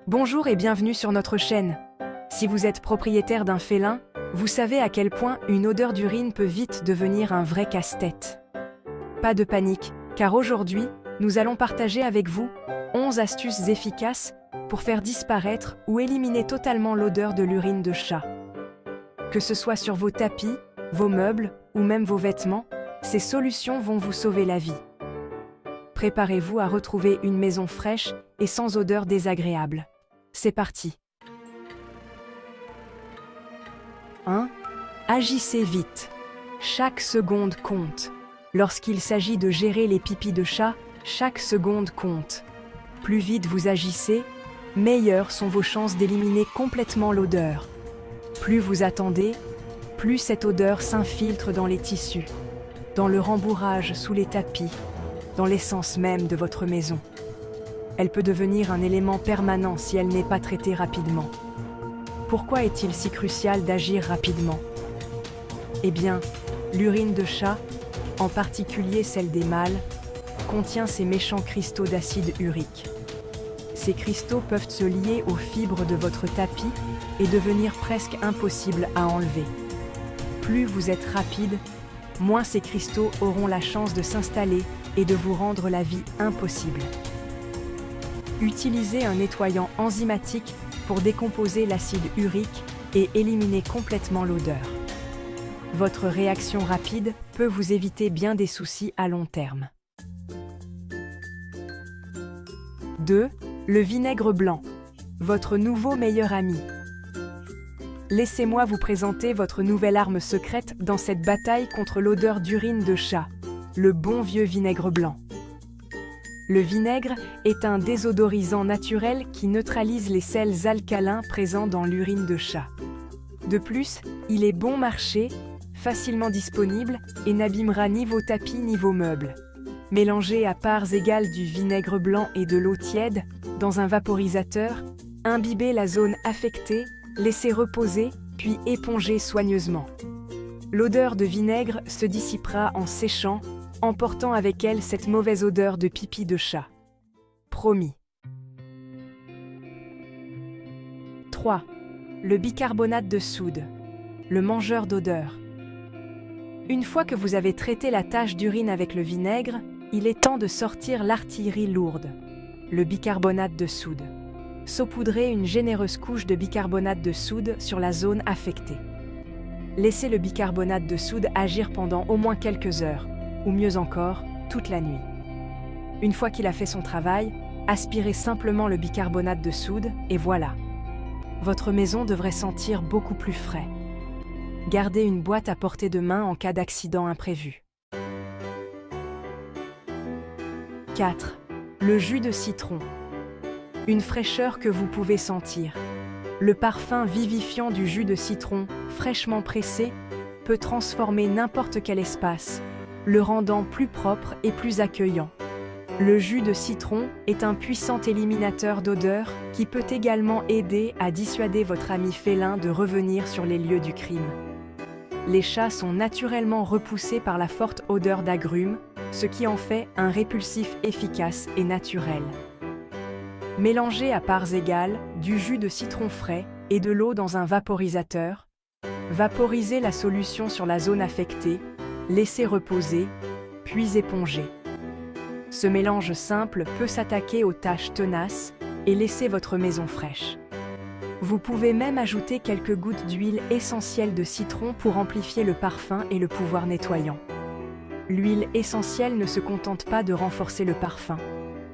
Bonjour et bienvenue sur notre chaîne. Si vous êtes propriétaire d'un félin, vous savez à quel point une odeur d'urine peut vite devenir un vrai casse-tête. Pas de panique, car aujourd'hui, nous allons partager avec vous 11 astuces efficaces pour faire disparaître ou éliminer totalement l'odeur de l'urine de chat. Que ce soit sur vos tapis, vos meubles ou même vos vêtements, ces solutions vont vous sauver la vie. Préparez-vous à retrouver une maison fraîche et sans odeur désagréable. C'est parti. 1. Agissez vite. Chaque seconde compte. Lorsqu'il s'agit de gérer les pipis de chat, chaque seconde compte. Plus vite vous agissez, meilleures sont vos chances d'éliminer complètement l'odeur. Plus vous attendez, plus cette odeur s'infiltre dans les tissus, dans le rembourrage sous les tapis, dans l'essence même de votre maison. Elle peut devenir un élément permanent si elle n'est pas traitée rapidement. Pourquoi est-il si crucial d'agir rapidement? Eh bien, l'urine de chat, en particulier celle des mâles, contient ces méchants cristaux d'acide urique. Ces cristaux peuvent se lier aux fibres de votre tapis et devenir presque impossibles à enlever. Plus vous êtes rapide, moins ces cristaux auront la chance de s'installer et de vous rendre la vie impossible. Utilisez un nettoyant enzymatique pour décomposer l'acide urique et éliminer complètement l'odeur. Votre réaction rapide peut vous éviter bien des soucis à long terme. 2. Le vinaigre blanc, votre nouveau meilleur ami. Laissez-moi vous présenter votre nouvelle arme secrète dans cette bataille contre l'odeur d'urine de chat, le bon vieux vinaigre blanc. Le vinaigre est un désodorisant naturel qui neutralise les sels alcalins présents dans l'urine de chat. De plus, il est bon marché, facilement disponible et n'abîmera ni vos tapis ni vos meubles. Mélangez à parts égales du vinaigre blanc et de l'eau tiède dans un vaporisateur, imbibez la zone affectée, laissez reposer, puis épongez soigneusement. L'odeur de vinaigre se dissipera en séchant, emportant avec elle cette mauvaise odeur de pipi de chat. Promis. 3. Le bicarbonate de soude, le mangeur d'odeur. Une fois que vous avez traité la tache d'urine avec le vinaigre, il est temps de sortir l'artillerie lourde, le bicarbonate de soude. Saupoudrez une généreuse couche de bicarbonate de soude sur la zone affectée. Laissez le bicarbonate de soude agir pendant au moins quelques heures, ou mieux encore, toute la nuit. Une fois qu'il a fait son travail, aspirez simplement le bicarbonate de soude et voilà. Votre maison devrait sentir beaucoup plus frais. Gardez une boîte à portée de main en cas d'accident imprévu. 4. Le jus de citron. Une fraîcheur que vous pouvez sentir. Le parfum vivifiant du jus de citron, fraîchement pressé, peut transformer n'importe quel espace, le rendant plus propre et plus accueillant. Le jus de citron est un puissant éliminateur d'odeur qui peut également aider à dissuader votre ami félin de revenir sur les lieux du crime. Les chats sont naturellement repoussés par la forte odeur d'agrumes, ce qui en fait un répulsif efficace et naturel. Mélangez à parts égales du jus de citron frais et de l'eau dans un vaporisateur. Vaporisez la solution sur la zone affectée, laissez reposer, puis épongez. Ce mélange simple peut s'attaquer aux taches tenaces et laisser votre maison fraîche. Vous pouvez même ajouter quelques gouttes d'huile essentielle de citron pour amplifier le parfum et le pouvoir nettoyant. L'huile essentielle ne se contente pas de renforcer le parfum.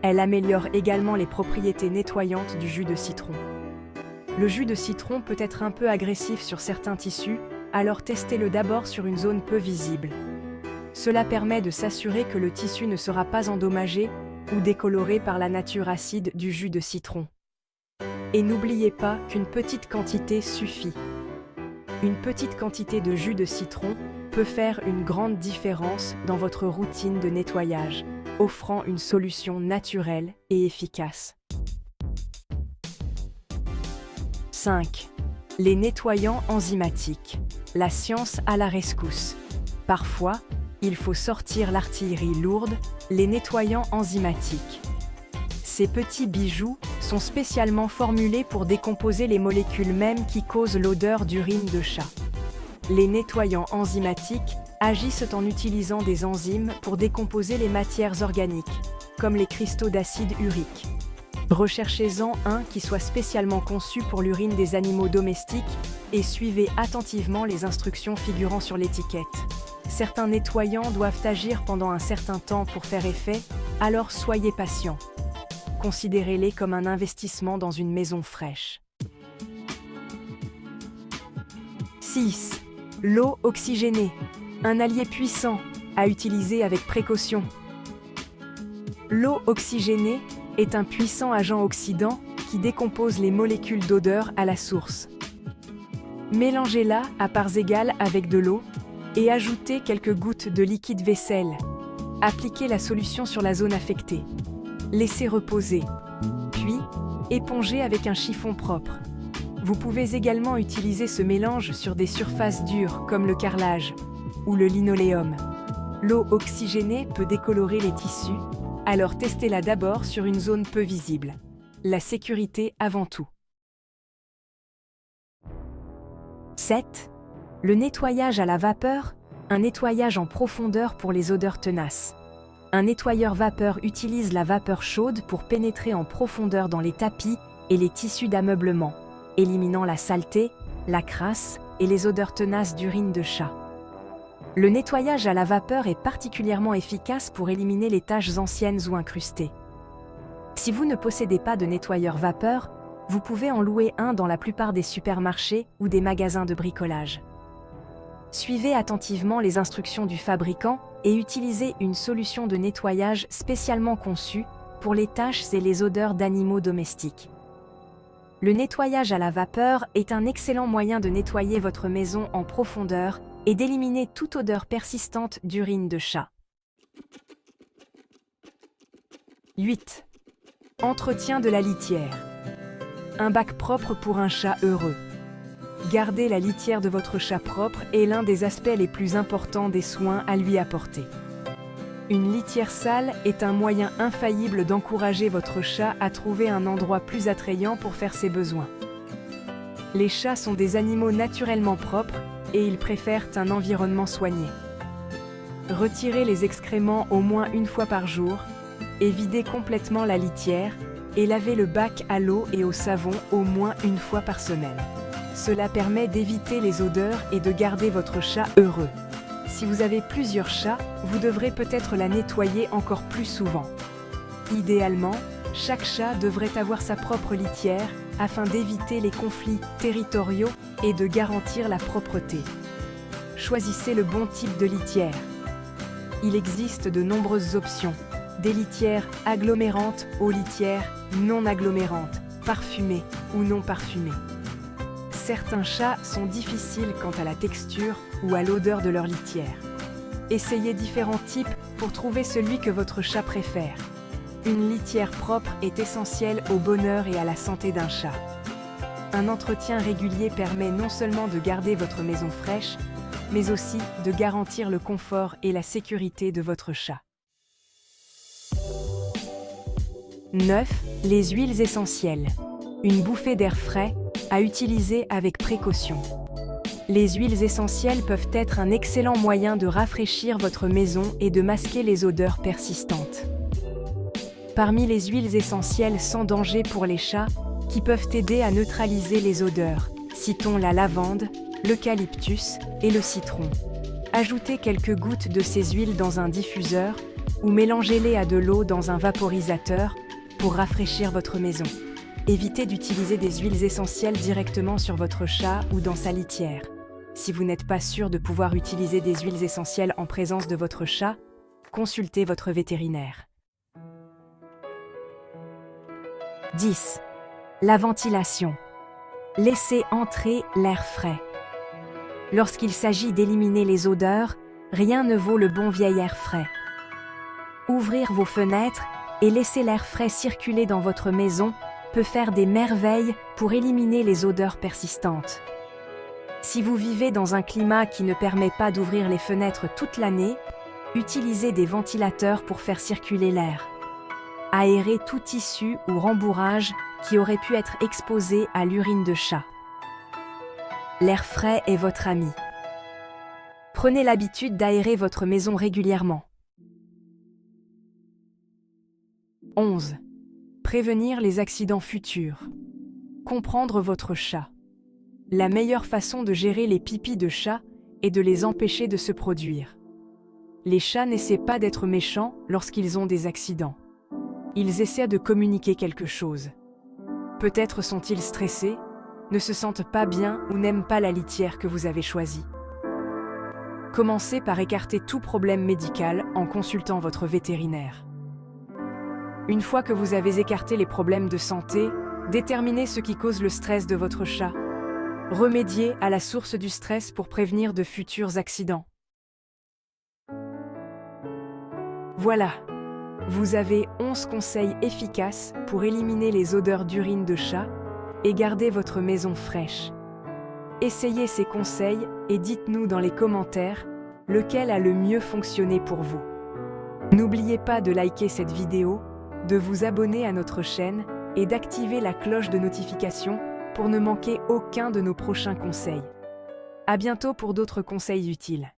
Elle améliore également les propriétés nettoyantes du jus de citron. Le jus de citron peut être un peu agressif sur certains tissus, alors testez-le d'abord sur une zone peu visible. Cela permet de s'assurer que le tissu ne sera pas endommagé ou décoloré par la nature acide du jus de citron. Et n'oubliez pas qu'une petite quantité suffit. Une petite quantité de jus de citron peut faire une grande différence dans votre routine de nettoyage, offrant une solution naturelle et efficace. 5. Les nettoyants enzymatiques. La science à la rescousse. Parfois, il faut sortir l'artillerie lourde, les nettoyants enzymatiques. Ces petits bijoux sont spécialement formulés pour décomposer les molécules mêmes qui causent l'odeur d'urine de chat. Les nettoyants enzymatiques agissent en utilisant des enzymes pour décomposer les matières organiques, comme les cristaux d'acide urique. Recherchez-en un qui soit spécialement conçu pour l'urine des animaux domestiques et suivez attentivement les instructions figurant sur l'étiquette. Certains nettoyants doivent agir pendant un certain temps pour faire effet, alors soyez patient. Considérez-les comme un investissement dans une maison fraîche. 6. L'eau oxygénée. Un allié puissant, à utiliser avec précaution. L'eau oxygénée est un puissant agent oxydant qui décompose les molécules d'odeur à la source. Mélangez-la à parts égales avec de l'eau et ajoutez quelques gouttes de liquide vaisselle. Appliquez la solution sur la zone affectée. Laissez reposer, puis épongez avec un chiffon propre. Vous pouvez également utiliser ce mélange sur des surfaces dures comme le carrelage ou le linoléum. L'eau oxygénée peut décolorer les tissus, alors testez-la d'abord sur une zone peu visible. La sécurité avant tout. 7. Le nettoyage à la vapeur, un nettoyage en profondeur pour les odeurs tenaces. Un nettoyeur vapeur utilise la vapeur chaude pour pénétrer en profondeur dans les tapis et les tissus d'ameublement, éliminant la saleté, la crasse et les odeurs tenaces d'urine de chat. Le nettoyage à la vapeur est particulièrement efficace pour éliminer les taches anciennes ou incrustées. Si vous ne possédez pas de nettoyeur vapeur, vous pouvez en louer un dans la plupart des supermarchés ou des magasins de bricolage. Suivez attentivement les instructions du fabricant et utilisez une solution de nettoyage spécialement conçue pour les taches et les odeurs d'animaux domestiques. Le nettoyage à la vapeur est un excellent moyen de nettoyer votre maison en profondeur et d'éliminer toute odeur persistante d'urine de chat. 8. Entretien de la litière. Un bac propre pour un chat heureux. Garder la litière de votre chat propre est l'un des aspects les plus importants des soins à lui apporter. Une litière sale est un moyen infaillible d'encourager votre chat à trouver un endroit plus attrayant pour faire ses besoins. Les chats sont des animaux naturellement propres et ils préfèrent un environnement soigné. Retirez les excréments au moins une fois par jour et videz complètement la litière et lavez le bac à l'eau et au savon au moins une fois par semaine. Cela permet d'éviter les odeurs et de garder votre chat heureux. Si vous avez plusieurs chats, vous devrez peut-être la nettoyer encore plus souvent. Idéalement, chaque chat devrait avoir sa propre litière afin d'éviter les conflits territoriaux et de garantir la propreté. Choisissez le bon type de litière. Il existe de nombreuses options, des litières agglomérantes aux litières non agglomérantes, parfumées ou non parfumées. Certains chats sont difficiles quant à la texture ou à l'odeur de leur litière. Essayez différents types pour trouver celui que votre chat préfère. Une litière propre est essentielle au bonheur et à la santé d'un chat. Un entretien régulier permet non seulement de garder votre maison fraîche, mais aussi de garantir le confort et la sécurité de votre chat. 9. Les huiles essentielles. Une bouffée d'air frais à utiliser avec précaution. Les huiles essentielles peuvent être un excellent moyen de rafraîchir votre maison et de masquer les odeurs persistantes. Parmi les huiles essentielles sans danger pour les chats, qui peuvent aider à neutraliser les odeurs, citons la lavande, l'eucalyptus et le citron. Ajoutez quelques gouttes de ces huiles dans un diffuseur ou mélangez-les à de l'eau dans un vaporisateur pour rafraîchir votre maison. Évitez d'utiliser des huiles essentielles directement sur votre chat ou dans sa litière. Si vous n'êtes pas sûr de pouvoir utiliser des huiles essentielles en présence de votre chat, consultez votre vétérinaire. 10. La ventilation. Laissez entrer l'air frais. Lorsqu'il s'agit d'éliminer les odeurs, rien ne vaut le bon vieil air frais. Ouvrir vos fenêtres et laisser l'air frais circuler dans votre maison peut faire des merveilles pour éliminer les odeurs persistantes. Si vous vivez dans un climat qui ne permet pas d'ouvrir les fenêtres toute l'année, utilisez des ventilateurs pour faire circuler l'air. Aérez tout tissu ou rembourrage qui aurait pu être exposé à l'urine de chat. L'air frais est votre ami. Prenez l'habitude d'aérer votre maison régulièrement. 11. Prévenir les accidents futurs. Comprendre votre chat. La meilleure façon de gérer les pipis de chat est de les empêcher de se produire. Les chats n'essaient pas d'être méchants lorsqu'ils ont des accidents. Ils essaient de communiquer quelque chose. Peut-être sont-ils stressés, ne se sentent pas bien ou n'aiment pas la litière que vous avez choisie. Commencez par écarter tout problème médical en consultant votre vétérinaire. Une fois que vous avez écarté les problèmes de santé, déterminez ce qui cause le stress de votre chat. Remédiez à la source du stress pour prévenir de futurs accidents. Voilà, vous avez 11 conseils efficaces pour éliminer les odeurs d'urine de chat et garder votre maison fraîche. Essayez ces conseils et dites-nous dans les commentaires lequel a le mieux fonctionné pour vous. N'oubliez pas de liker cette vidéo, de vous abonner à notre chaîne et d'activer la cloche de notification pour ne manquer aucun de nos prochains conseils. À bientôt pour d'autres conseils utiles.